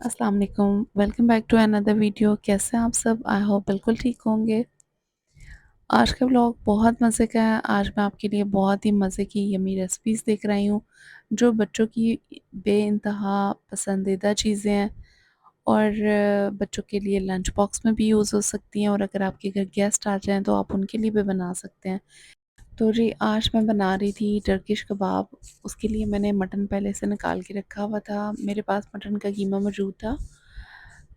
अस्सलाम वालेकुम, welcome back to another video. कैसे हैं आप सब? आई होप बिल्कुल ठीक होंगे। आज का व्लॉग बहुत मज़े का है। आज मैं आपके लिए बहुत ही मज़े की यम्मी रेसिपीज़ देख रही हूँ, जो बच्चों की बेइंतहा पसंदीदा चीज़ें हैं और बच्चों के लिए लंच बॉक्स में भी यूज़ हो सकती हैं और अगर आपके घर गेस्ट आ जाएँ तो आप उनके लिए भी बना सकते हैं। तो जी, आज मैं बना रही थी टर्किश कबाब। उसके लिए मैंने मटन पहले से निकाल के रखा हुआ था। मेरे पास मटन का कीमा मौजूद था,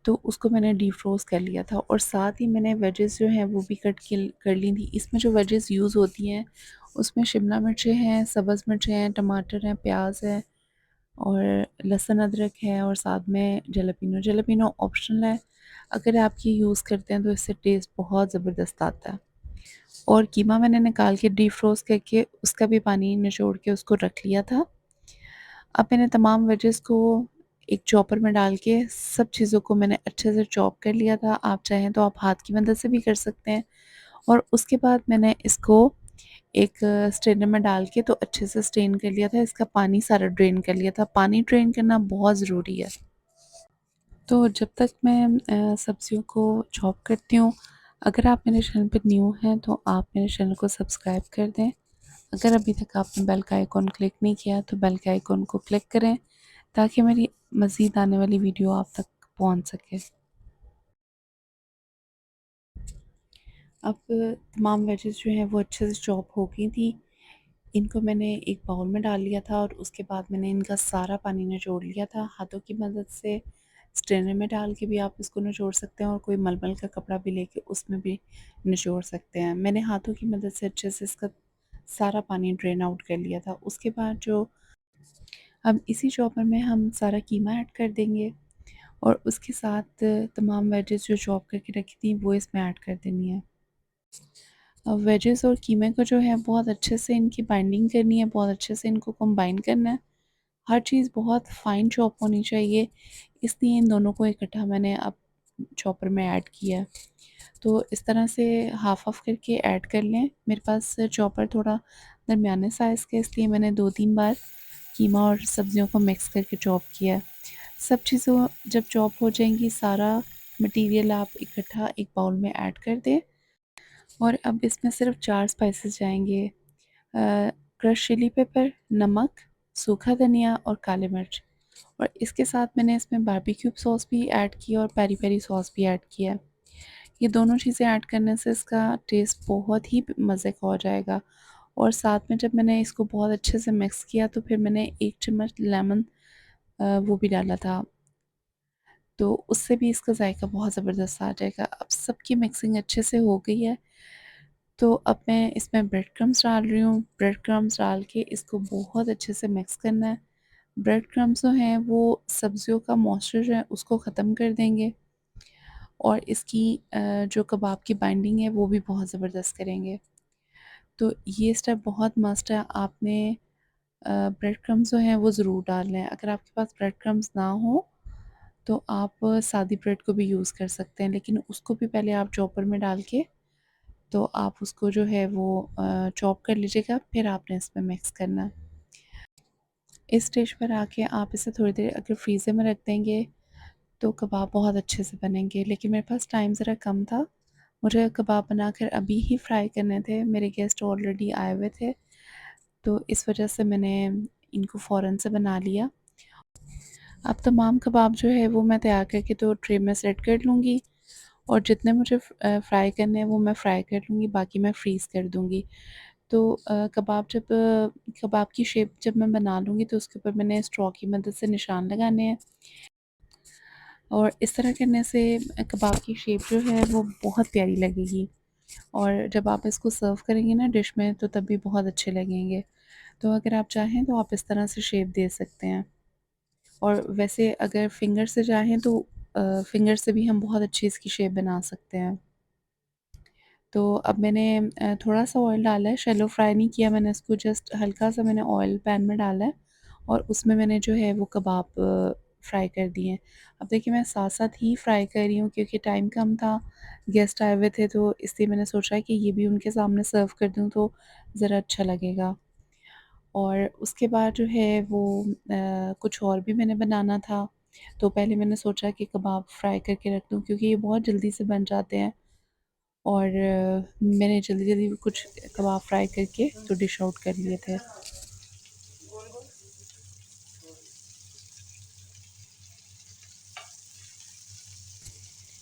तो उसको मैंने डीफ्रोज़ कर लिया था और साथ ही मैंने वेजेस जो हैं वो भी कट के कर ली थी। इसमें जो वेजेस यूज़ होती हैं उसमें शिमला मिर्चें हैं, सब्ज़ मिर्चें हैं, टमाटर हैं, प्याज़ है और लहसुन अदरक है और साथ में जलापेनो। जलापेनो ऑप्शनल है, अगर आप ये यूज़ करते हैं तो इससे टेस्ट बहुत ज़बरदस्त आता है। और कीमा मैंने निकाल के डीफ्रोज़ करके उसका भी पानी निचोड़ के उसको रख लिया था। अब मैंने तमाम वेजेस को एक चॉपर में डाल के सब चीज़ों को मैंने अच्छे से चॉप कर लिया था। आप चाहें तो आप हाथ की मदद से भी कर सकते हैं और उसके बाद मैंने इसको एक स्ट्रेनर में डाल के तो अच्छे से स्ट्रेन कर लिया था। इसका पानी सारा ड्रेन कर लिया था। पानी ड्रेन करना बहुत ज़रूरी है। तो जब तक मैं सब्जियों को चॉप करती हूँ, अगर आप मेरे चैनल पे न्यू हैं तो आप मेरे चैनल को सब्सक्राइब कर दें। अगर अभी तक आपने बेल का आइकॉन क्लिक नहीं किया तो बेल के आइकॉन को क्लिक करें ताकि मेरी मज़ीद आने वाली वीडियो आप तक पहुंच सके। अब तमाम वेजेस जो हैं वो अच्छे से चॉप हो गई थी। इनको मैंने एक बाउल में डाल लिया था और उसके बाद मैंने इनका सारा पानी निचोड़ लिया था हाथों की मदद से। स्ट्रेनर में डाल के भी आप इसको निचोड़ सकते हैं और कोई मलमल का कपड़ा भी लेके उसमें भी निचोड़ सकते हैं। मैंने हाथों की मदद से अच्छे से इसका सारा पानी ड्रेन आउट कर लिया था। उसके बाद जो अब इसी चॉपर में हम सारा कीमा ऐड कर देंगे और उसके साथ तमाम वेजेस जो चॉप करके रखी थी वो इसमें ऐड कर देनी है। अब वेजेस और कीमे को जो है बहुत अच्छे से इनकी बाइंडिंग करनी है, बहुत अच्छे से इनको कंबाइन करना है। हर चीज़ बहुत फाइन चॉप होनी चाहिए, इसलिए इन दोनों को इकट्ठा मैंने अब चॉपर में ऐड किया है। तो इस तरह से हाफ़ हाफ़ करके ऐड कर लें। मेरे पास चॉपर थोड़ा दरमियाने साइज़ का, इसलिए मैंने 2-3 बार कीमा और सब्जियों को मिक्स करके चॉप किया है। सब चीज़ों जब चॉप हो जाएंगी, सारा मटेरियल आप इकट्ठा एक बाउल में ऐड कर दें और अब इसमें सिर्फ 4 स्पाइसेस जाएंगे। क्रश चिली पेपर, नमक, सूखा धनिया और काली मिर्च। और इसके साथ मैंने इसमें बारबेक्यू सॉस भी ऐड किया और पेरी पेरी सॉस भी ऐड किया है। ये दोनों चीज़ें ऐड करने से इसका टेस्ट बहुत ही मज़े का हो जाएगा। और साथ में जब मैंने इसको बहुत अच्छे से मिक्स किया तो फिर मैंने 1 चम्मच लेमन वो भी डाला था, तो उससे भी इसका जायका बहुत ज़बरदस्त आ जाएगा। अब सबकी मिक्सिंग अच्छे से हो गई है, तो अब मैं इसमें ब्रेड क्रम्स डाल रही हूँ। ब्रेड क्रम्स डाल के इसको बहुत अच्छे से मिक्स करना है। ब्रेड क्रम्स जो हैं वो सब्जियों का मॉइस्चर जो है उसको ख़त्म कर देंगे और इसकी जो कबाब की बाइंडिंग है वो भी बहुत ज़बरदस्त करेंगे। तो ये स्टेप बहुत मस्ट है। आपने ब्रेड क्रम्स जो हैं वो ज़रूर डालने हैं। अगर आपके पास ब्रेड क्रम्स ना हो तो आप सादी ब्रेड को भी यूज़ कर सकते हैं, लेकिन उसको भी पहले आप चॉपर में डाल के तो आप उसको जो है वो चॉप कर लीजिएगा, फिर आपने इसमें मिक्स करना। इस स्टेज पर आके आप इसे थोड़ी देर अगर फ्रीज़र में रख देंगे तो कबाब बहुत अच्छे से बनेंगे, लेकिन मेरे पास टाइम ज़रा कम था। मुझे कबाब बनाकर अभी ही फ्राई करने थे, मेरे गेस्ट ऑलरेडी आए हुए थे, तो इस वजह से मैंने इनको फ़ौरन से बना लिया। अब तमाम कबाब जो है वो मैं तैयार करके तो ट्रे में सेट कर लूँगी और जितने मुझे फ्राई करने हैं वो मैं फ्राई कर लूँगी, बाकी मैं फ्रीज़ कर दूँगी। तो कबाब की शेप जब मैं बना लूँगी तो उसके ऊपर मैंने स्ट्रॉ की मदद से निशान लगाने हैं और इस तरह करने से कबाब की शेप जो है वो बहुत प्यारी लगेगी और जब आप इसको सर्व करेंगे ना डिश में तो तब भी बहुत अच्छे लगेंगे। तो अगर आप चाहें तो आप इस तरह से शेप दे सकते हैं और वैसे अगर फिंगर से चाहें तो फिंगर से भी हम बहुत अच्छी इसकी शेप बना सकते हैं। तो अब मैंने थोड़ा-सा ऑयल डाला है, शैलो फ्राई नहीं किया मैंने इसको, जस्ट हल्का-सा मैंने ऑयल पैन में डाला है और उसमें मैंने जो है वो कबाब फ्राई कर दिए हैं। अब देखिए मैं साथ-साथ ही फ्राई कर रही हूँ क्योंकि टाइम कम था, गेस्ट आए हुए थे तो इसलिए मैंने सोचा कि ये भी उनके सामने सर्व कर दूँ तो ज़रा अच्छा लगेगा। और उसके बाद जो है वो कुछ और भी मैंने बनाना था। तो पहले मैंने सोचा कि कबाब फ्राई करके रख लूँ क्योंकि ये बहुत जल्दी से बन जाते हैं, और मैंने जल्दी-जल्दी कुछ कबाब फ्राई करके तो डिश आउट कर लिए थे।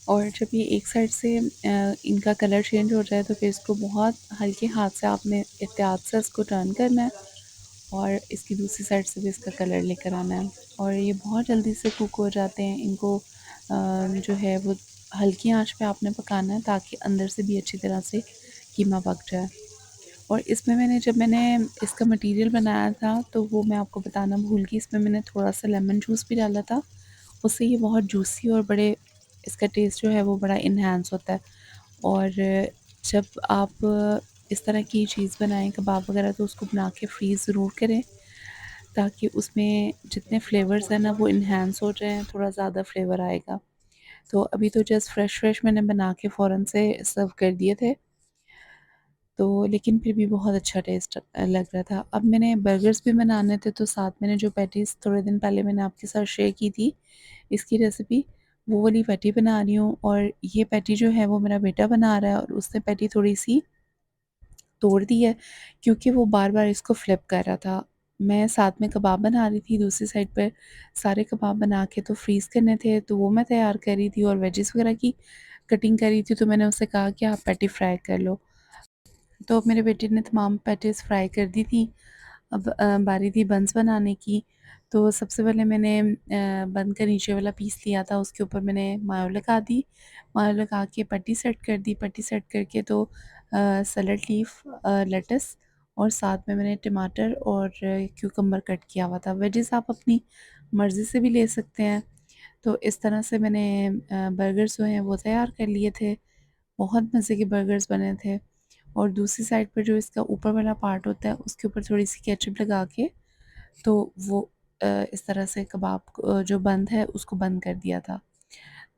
और जब ये एक साइड से इनका कलर चेंज हो जाए तो फिर इसको बहुत हल्के हाथ से आपने एहतियात से इसको टर्न करना है, और इसकी दूसरी साइड से भी इसका कलर लेकर आना है। और ये बहुत जल्दी से कुक हो जाते हैं। इनको जो है वो हल्की आंच पे आपने पकाना है ताकि अंदर से भी अच्छी तरह से कीमा पक जाए। और इसमें जब मैंने इसका मटेरियल बनाया था तो वो मैं आपको बताना भूल गई, इसमें मैंने थोड़ा-सा लेमन जूस भी डाला था। उससे ये बहुत जूसी और बड़े इसका टेस्ट जो है वो बड़ा एनहांस होता है। और जब आप इस तरह की चीज़ बनाएँ कबाब वगैरह तो उसको बना के फ्रीज़ ज़रूर करें, ताकि उसमें जितने फ्लेवर्स हैं ना वो एनहांस हो जाएँ, थोड़ा ज़्यादा फ्लेवर आएगा। तो अभी तो जस्ट फ्रेश-फ्रेश मैंने बना के फ़ौरन से सर्व कर दिए थे। तो लेकिन फिर भी बहुत अच्छा टेस्ट लग रहा था। अब मैंने बर्गर्स भी बनाने थे तो साथ मैंने जो पैटीज़ थोड़े दिन पहले मैंने आपके साथ शेयर की थी, इसकी रेसिपी, वो वाली पैटी बना रही हूँ। और ये पैटी जो है वो मेरा बेटा बना रहा है, और उसने पैटी थोड़ी-सी तोड़ दी है क्योंकि वो बार-बार इसको फ्लिप कर रहा था। मैं साथ में कबाब बना रही थी, दूसरी साइड पर सारे कबाब बना के तो फ्रीज़ करने थे, तो वो मैं तैयार कर रही थी और वेजिज़ वगैरह की कटिंग कर रही थी, तो मैंने उससे कहा कि आप पैटी फ्राई कर लो। तो अब मेरे बेटे ने तमाम पैटीज़ फ्राई कर दी थी। अब बारी थी बन्स बनाने की। तो सबसे पहले मैंने बन का नीचे वाला पीस लिया था, उसके ऊपर मैंने मायो लगा दी। मायो लगा के पट्टी सेट कर दी, पट्टी सेट करके तो सैलड लीफ, लेट्स, और साथ में मैंने टमाटर और क्यूकम्बर कट किया हुआ था। वेजिज़ आप अपनी मर्ज़ी से भी ले सकते हैं। तो इस तरह से मैंने बर्गर्स जो हैं वो तैयार कर लिए थे। बहुत मज़े के बर्गर्स बने थे। और दूसरी साइड पर जो इसका ऊपर वाला पार्ट होता है उसके ऊपर थोड़ी-सी केचअप लगा के तो वो इस तरह से कबाब जो बंद है उसको बंद कर दिया था।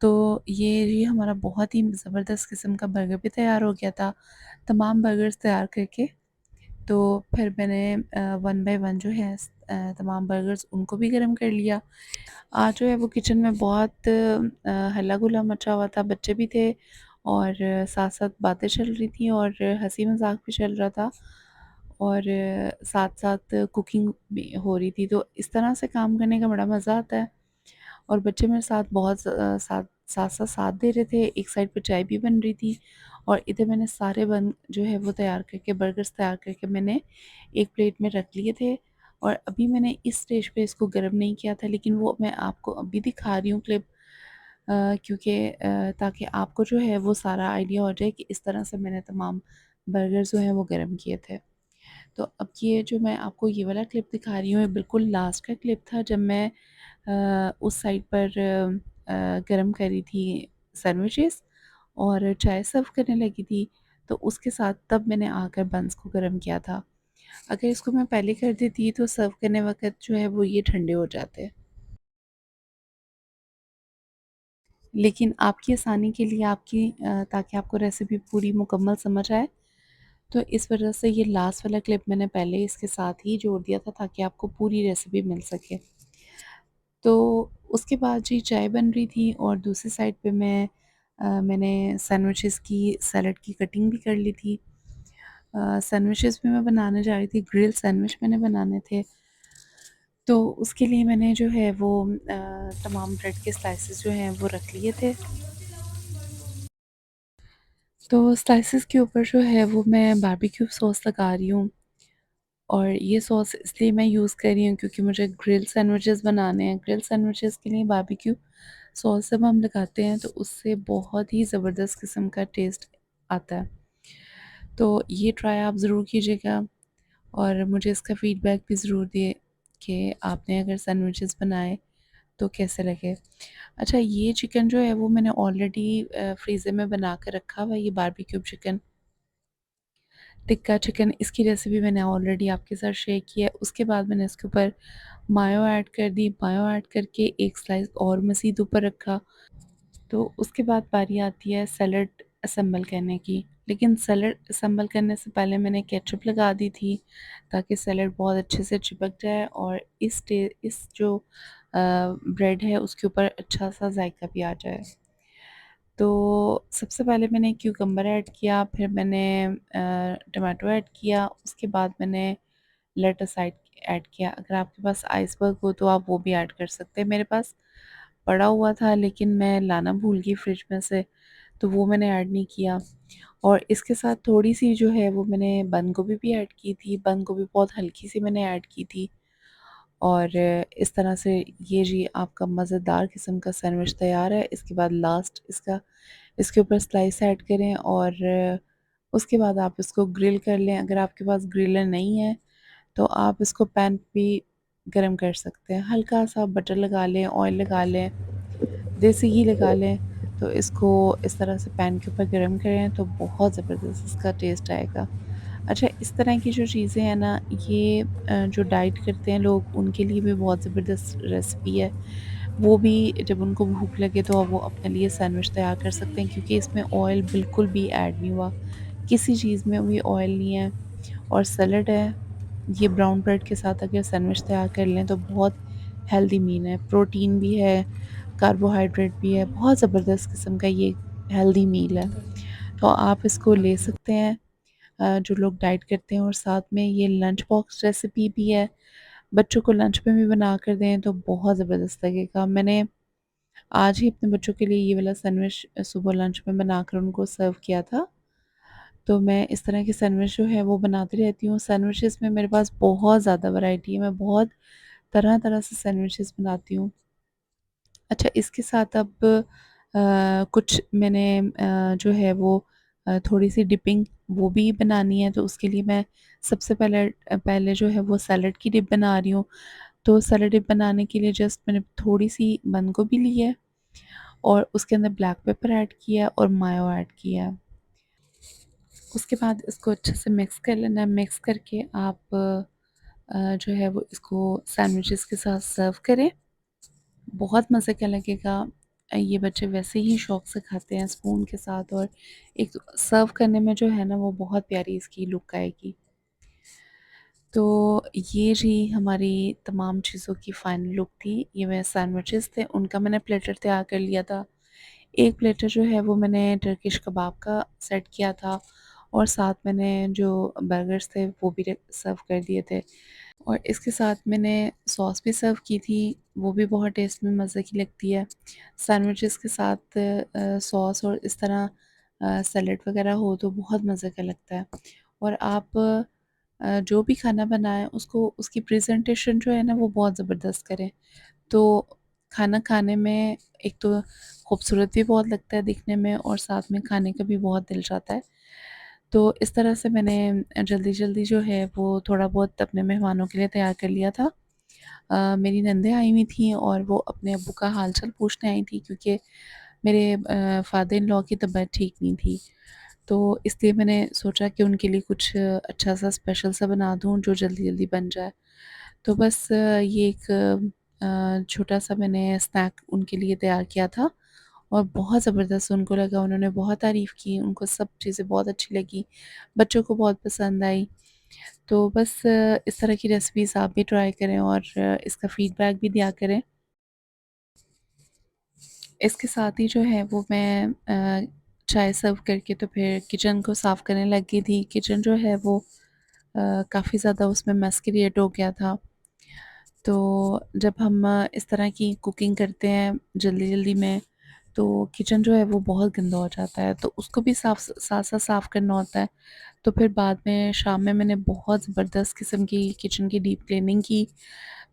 तो ये हमारा बहुत ही ज़बरदस्त किस्म का बर्गर भी तैयार हो गया था। तमाम बर्गर्स तैयार करके तो फिर मैंने वन बाय वन जो है तमाम बर्गर्स उनको भी गरम कर लिया। आज जो है वो किचन में बहुत हल्ला-गुल्ला मचा हुआ था, बच्चे भी थे और साथ-साथ बातें चल रही थी और हँसी-मज़ाक भी चल रहा था, और साथ-साथ कुकिंग भी हो रही थी। तो इस तरह से काम करने का बड़ा मज़ा आता है। और बच्चे मेरे साथ बहुत साथ-साथ साथ दे रहे थे। एक साइड पे चाय भी बन रही थी और इधर मैंने सारे बन जो है वो तैयार करके बर्गर्स तैयार करके मैंने एक प्लेट में रख लिए थे। और अभी मैंने इस स्टेज पे इसको गर्म नहीं किया था, लेकिन वो मैं आपको अभी दिखा रही हूँ क्लिप, क्योंकि ताकि आपको जो है वो सारा आइडिया हो जाए कि इस तरह से मैंने तमाम बर्गर जो हैं वो गर्म किए थे। तो अब ये जो मैं आपको ये वाला क्लिप दिखा रही हूँ, ये बिल्कुल लास्ट का क्लिप था जब मैं उस साइड पर गरम करी थी सैंडविचेस और चाय सर्व करने लगी थी, तो उसके साथ तब मैंने आकर बन्स को गरम किया था। अगर इसको मैं पहले कर देती तो सर्व करने वक़्त जो है वो ये ठंडे हो जाते। लेकिन आपकी आसानी के लिए ताकि आपको रेसिपी पूरी मुकम्मल समझ आए, तो इस वजह से ये लास्ट वाला क्लिप मैंने पहले इसके साथ ही जोड़ दिया था ताकि आपको पूरी रेसिपी मिल सके। तो उसके बाद जी चाय बन रही थी और दूसरी साइड पे मैंने सैंडविचेस की सैलड की कटिंग भी कर ली थी। सैंडविचेस भी मैं बनाने जा रही थी, ग्रिल सैंडविच मैंने बनाने थे। तो उसके लिए मैंने जो है वो तमाम ब्रेड के स्लाइसेस जो हैं वो रख लिए थे। तो स्लाइसेस के ऊपर जो है वो मैं बारबेक्यू सॉस लगा रही हूँ, और ये सॉस इसलिए मैं यूज़ कर रही हूँ क्योंकि मुझे ग्रिल सैंडविचेस बनाने हैं। ग्रिल सैंडविचेस के लिए बारबेक्यू सॉस जब हम लगाते हैं तो उससे बहुत ही ज़बरदस्त किस्म का टेस्ट आता है। तो ये ट्राई आप ज़रूर कीजिएगा और मुझे इसका फ़ीडबैक भी ज़रूर दिए कि आपने अगर सैंडविचेस बनाए तो कैसे लगे। अच्छा, ये चिकन जो है वो मैंने ऑलरेडी फ्रीज़र में बना के रखा हुआ है, ये बारबेक्यू चिकन, टिक्का चिकन, इसकी रेसिपी मैंने ऑलरेडी आपके साथ शेयर की है। उसके बाद मैंने इसके ऊपर मायो ऐड कर दी, मायो ऐड करके एक स्लाइस और मज़ीद ऊपर रखा। तो उसके बाद बारी आती है सैलड असेंबल करने की। लेकिन सैलड असेंबल करने से पहले मैंने केचअप लगा दी थी ताकि सैलड बहुत अच्छे से चिपक जाए, और इस जो ब्रेड है उसके ऊपर अच्छा-सा जायका भी आ जाए। तो सबसे पहले मैंने क्यूकम्बर ऐड किया, फिर मैंने टमाटो ऐड किया, उसके बाद मैंने लेट्स ऐड किया। अगर आपके पास आइसबर्ग हो तो आप वो भी ऐड कर सकते हैं। मेरे पास पड़ा हुआ था लेकिन मैं लाना भूल गई फ्रिज में से, तो वो मैंने ऐड नहीं किया। और इसके साथ थोड़ी-सी जो है वो मैंने बंद गोभी भी ऐड की थी, बंद गोभी बहुत हल्की-सी मैंने ऐड की थी। और इस तरह से ये जी आपका मज़ेदार किस्म का सैंडविच तैयार है। इसके बाद लास्ट इसके ऊपर स्लाइस ऐड करें और उसके बाद आप इसको ग्रिल कर लें। अगर आपके पास ग्रिलर नहीं है तो आप इसको पैन भी गरम कर सकते हैं। हल्का-सा बटर लगा लें, ऑयल लगा लें, देसी घी लगा लें, तो इसको इस तरह से पैन के ऊपर गरम करें तो बहुत ज़बरदस्त इसका टेस्ट आएगा। अच्छा, इस तरह की जो चीज़ें हैं ना, ये जो डाइट करते हैं लोग उनके लिए भी बहुत ज़बरदस्त रेसिपी है। वो भी जब उनको भूख लगे तो वो अपने लिए सैंडविच तैयार कर सकते हैं, क्योंकि इसमें ऑयल बिल्कुल भी ऐड नहीं हुआ, किसी चीज़ में भी ऑयल नहीं है। और सैलेड है, ये ब्राउन ब्रेड के साथ अगर सैंडविच तैयार कर लें तो बहुत हेल्दी मील है, प्रोटीन भी है, कार्बोहाइड्रेट भी है, बहुत ज़बरदस्त किस्म का ये हेल्दी मील है। तो आप इसको ले सकते हैं, जो लोग डाइट करते हैं, और साथ में ये लंच बॉक्स रेसिपी भी है। बच्चों को लंच में भी बना कर दें तो बहुत ज़बरदस्त लगेगा। मैंने आज ही अपने बच्चों के लिए ये वाला सैंडविच सुबह लंच में बनाकर उनको सर्व किया था। तो मैं इस तरह के सैंडविच जो है वो बनाती रहती हूँ। सैंडविचेज़ में मेरे पास बहुत ज़्यादा वैरायटी है, मैं बहुत तरह-तरह से सैंडविचेज़ बनाती हूँ। अच्छा, इसके साथ अब कुछ मैंने जो है वो थोड़ी-सी डिपिंग वो भी बनानी है, तो उसके लिए मैं सबसे पहले जो है वो सैलेड की डिप बना रही हूँ। तो सैलेड डिप बनाने के लिए जस्ट मैंने थोड़ी-सी बंद गोभी ली है और उसके अंदर ब्लैक पेपर ऐड किया और मायो ऐड किया। उसके बाद इसको अच्छे से मिक्स कर लेना है। मिक्स करके आप जो है वो इसको सैंडविचेस के साथ सर्व करें। बहुत मज़े का लगेगा। ये बच्चे वैसे ही शौक से खाते हैं स्पून के साथ, और एक सर्व करने में जो है ना वो बहुत प्यारी इसकी लुक आएगी। तो ये जी हमारी तमाम चीज़ों की फाइनल लुक थी। ये मेरे सैंडविचेस थे, उनका मैंने प्लेटर तैयार कर लिया था। एक प्लेटर जो है वो मैंने टर्किश कबाब का सेट किया था, और साथ मैंने जो बर्गर्स थे वो भी सर्व कर दिए थे। और इसके साथ मैंने सॉस भी सर्व की थी, वो भी बहुत टेस्ट में मज़े की लगती है। सैंडविचेस के साथ सॉस और इस तरह सैलेड वगैरह हो तो बहुत मज़े का लगता है। और आप जो भी खाना बनाएँ उसको उसकी प्रेज़ेंटेशन जो है ना वो बहुत ज़बरदस्त करें। तो खाना खाने में एक तो खूबसूरत भी बहुत लगता है दिखने में, और साथ में खाने का भी बहुत दिल चाहता है। तो इस तरह से मैंने जल्दी-जल्दी जो है वो थोड़ा बहुत अपने मेहमानों के लिए तैयार कर लिया था। मेरी नंदें आई हुई थीं और वो अपने अब्बू का हाल-चाल पूछने आई थी, क्योंकि मेरे फादर इन लॉ की तबीयत ठीक नहीं थी। तो इसलिए मैंने सोचा कि उनके लिए कुछ अच्छा-सा स्पेशल सा बना दूँ जो जल्दी-जल्दी बन जाए। तो बस ये एक छोटा-सा मैंने स्नैक उनके लिए तैयार किया था, और बहुत ज़बरदस्त उनको लगा, उन्होंने बहुत तारीफ़ की, उनको सब चीज़ें बहुत अच्छी लगी, बच्चों को बहुत पसंद आई। तो बस इस तरह की रेसिपीज़ आप भी ट्राई करें और इसका फ़ीडबैक भी दिया करें। इसके साथ ही जो है वो मैं चाय सर्व करके तो फिर किचन को साफ़ करने लग गई थी। किचन जो है वो काफ़ी ज़्यादा उसमें मेस क्रिएट हो गया था। तो जब हम इस तरह की कुकिंग करते हैं जल्दी-जल्दी में, तो किचन जो है वो बहुत गंदा हो जाता है, तो उसको भी साथ-साथ साफ़ करना होता है। तो फिर बाद में शाम में मैंने बहुत ज़बरदस्त किस्म की किचन की डीप क्लीनिंग की।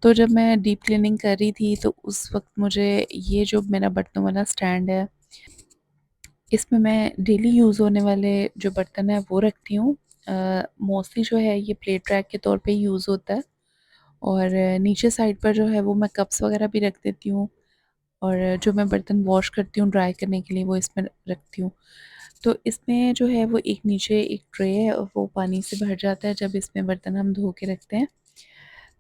तो जब मैं डीप क्लीनिंग कर रही थी तो उस वक़्त मुझे ये जो मेरा बर्तनों वाला स्टैंड है, इसमें मैं डेली यूज़ होने वाले जो बर्तन हैं वो रखती हूँ। मोस्टली जो है ये प्लेट रैक के तौर पे यूज़ होता है, और नीचे साइड पर जो है वो मैं कप्स वग़ैरह भी रख देती हूँ, और जो मैं बर्तन वॉश करती हूँ ड्राई करने के लिए वो इसमें रखती हूँ। तो इसमें जो है वो एक नीचे एक ट्रे है और वो पानी से भर जाता है जब इसमें बर्तन हम धो के रखते हैं।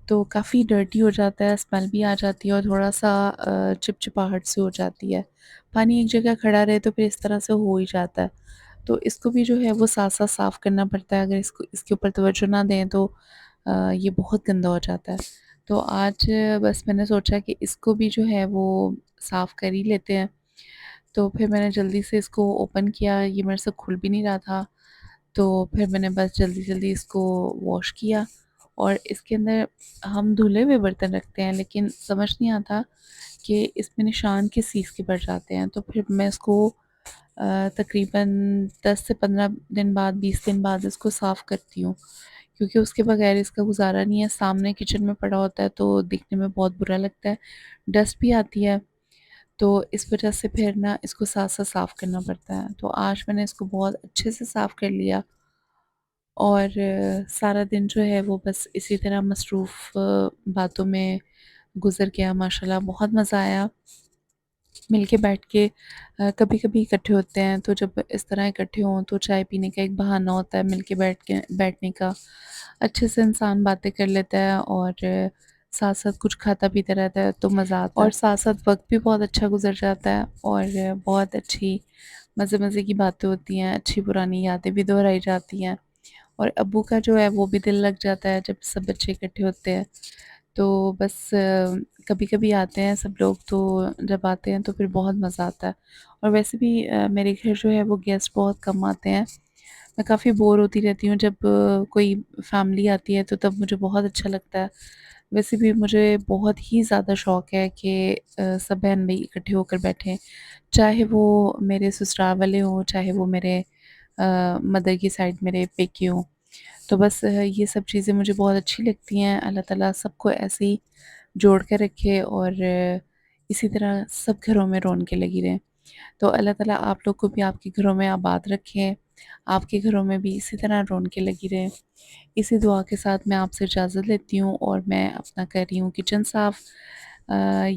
तो काफ़ी डर्टी हो जाता है, स्मेल भी आ जाती है और थोड़ा-सा चिपचिपाहट सी हो जाती है। पानी एक जगह खड़ा रहे तो फिर इस तरह से हो ही जाता है। तो इसको भी जो है वो साथ-साथ साफ़ करना पड़ता है, अगर इसको इसके ऊपर तवज्जो ना दें तो ये बहुत गंदा हो जाता है। तो आज बस मैंने सोचा कि इसको भी जो है वो साफ़ कर ही लेते हैं। तो फिर मैंने जल्दी से इसको ओपन किया, ये मेरे से खुल भी नहीं रहा था। तो फिर मैंने बस जल्दी-जल्दी इसको वॉश किया और इसके अंदर हम धुले हुए बर्तन रखते हैं, लेकिन समझ नहीं आता कि इसमें निशान किस चीज़ के पड़ जाते हैं। तो फिर मैं इसको तकरीबन 10 से 15 दिन बाद, 20 दिन बाद इसको साफ़ करती हूँ, क्योंकि उसके बगैर इसका गुज़ारा नहीं है। सामने किचन में पड़ा होता है तो दिखने में बहुत बुरा लगता है, डस्ट भी आती है, तो इस वजह से फिर ना इसको साथ-साथ साफ़ करना पड़ता है। तो आज मैंने इसको बहुत अच्छे से साफ़ कर लिया और सारा दिन जो है वो बस इसी तरह मसरूफ़ बातों में गुज़र गया। माशाल्लाह बहुत मज़ा आया मिलके बैठ के। कभी-कभी इकट्ठे होते हैं, तो जब इस तरह इकट्ठे हों तो चाय पीने का एक बहाना होता है, मिलके बैठने का। अच्छे से इंसान बातें कर लेता है और साथ-साथ कुछ खाता पीता रहता है तो मज़ा आता है और साथ-साथ वक़्त भी बहुत अच्छा गुज़र जाता है और बहुत अच्छी मज़े-मज़े की बातें होती हैं, अच्छी पुरानी यादें भी दोहराई जाती हैं और अब्बू का जो है वो भी दिल लग जाता है जब सब बच्चे इकट्ठे होते हैं। तो बस कभी-कभी आते हैं सब लोग, तो जब आते हैं तो फिर बहुत मज़ा आता है और वैसे भी मेरे घर जो है वो गेस्ट बहुत कम आते हैं। मैं काफ़ी बोर होती रहती हूँ जब कोई फैमिली आती है तो तब मुझे बहुत अच्छा लगता है। वैसे भी मुझे बहुत ही ज़्यादा शौक है कि सब बहन-भाई इकट्ठे होकर बैठें, चाहे वो मेरे ससुराल वाले हों, चाहे वो मेरे मदर की साइड मेरे पेके हों। तो बस ये सब चीज़ें मुझे बहुत अच्छी लगती हैं। अल्लाह ताला सबको ऐसे ही जोड़ के रखे और इसी तरह सब घरों में रौनकें लगी रहें। तो अल्लाह ताला आप लोग को भी आपके घरों में आबाद रखे, आपके घरों में भी इसी तरह रौनकें लगी रहें। इसी दुआ के साथ मैं आपसे इजाज़त लेती हूँ और मैं अपना कर रही हूँ किचन साफ़।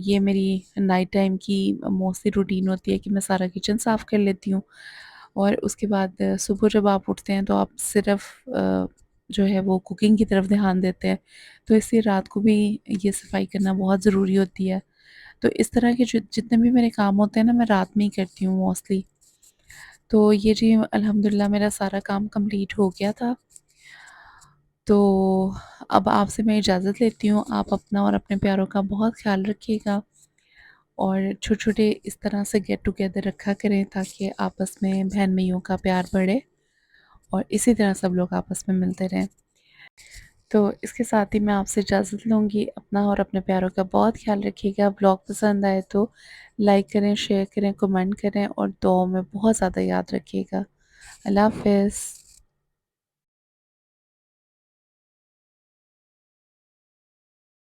ये मेरी नाइट टाइम की मोस्टली रूटीन होती है कि मैं सारा किचन साफ़ कर लेती हूँ और उसके बाद सुबह जब आप उठते हैं तो आप सिर्फ़ जो है वो कुकिंग की तरफ ध्यान देते हैं। तो इसलिए रात को भी ये सफाई करना बहुत ज़रूरी होती है। तो इस तरह के जितने भी मेरे काम होते हैं ना, मैं रात में ही करती हूँ मोस्टली। तो ये जी अल्हम्दुलिल्लाह मेरा सारा काम कंप्लीट हो गया था। तो अब आपसे मैं इजाज़त लेती हूँ। आप अपना और अपने प्यारों का बहुत ख़्याल रखिएगा और छोटे-छोटे इस तरह से गेट टुगेदर रखा करें ताकि आपस में बहन-भाइयों का प्यार बढ़े और इसी तरह सब लोग आपस में मिलते रहें। तो इसके साथ ही मैं आपसे इजाज़त लूँगी। अपना और अपने प्यारों का बहुत ख़्याल रखिएगा। व्लॉग पसंद आए तो लाइक करें, शेयर करें, कमेंट करें और दुआओं में बहुत ज़्यादा याद रखिएगा। अल्लाह हाफ़िज़।